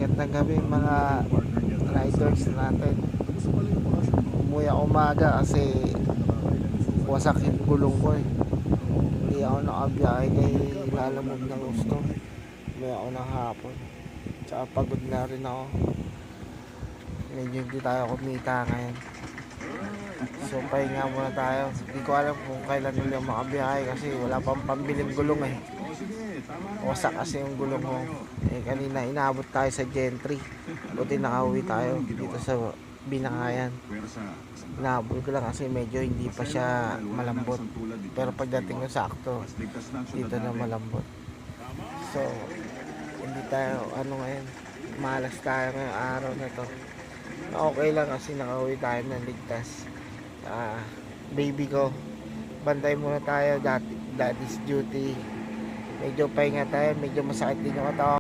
magandang gabi mga riders natin. Umuwi ako umaga kasi wasak yung gulong ko eh. Hindi ako nakabiyahe kay lalamog ng gusto. Umuwi ako ng hapon. Tsaka pagod na rin ako. Medyo hindi tayo kumita ngayon. So pahinga muna tayo. Hindi ko alam kung kailan ulit makabiyahe kasi wala pang pambiling gulong eh. Wasak kasi yung gulong mo. Eh kanina inaabot tayo sa Gentry. Buti nakauwi tayo dito sa Binangayan. Inaabot ko lang kasi medyo hindi pa siya malambot. Pero pagdating ko sakto, dito na malambot. So hindi tayo ngayon. Malas tayo ngayong araw na to. Okay lang kasi nakauwi tayo ng ligtas. Baby ko, bantay muna tayo. Daddy's duty. Medyo pahinga tayo, medyo masakit din yung katawan.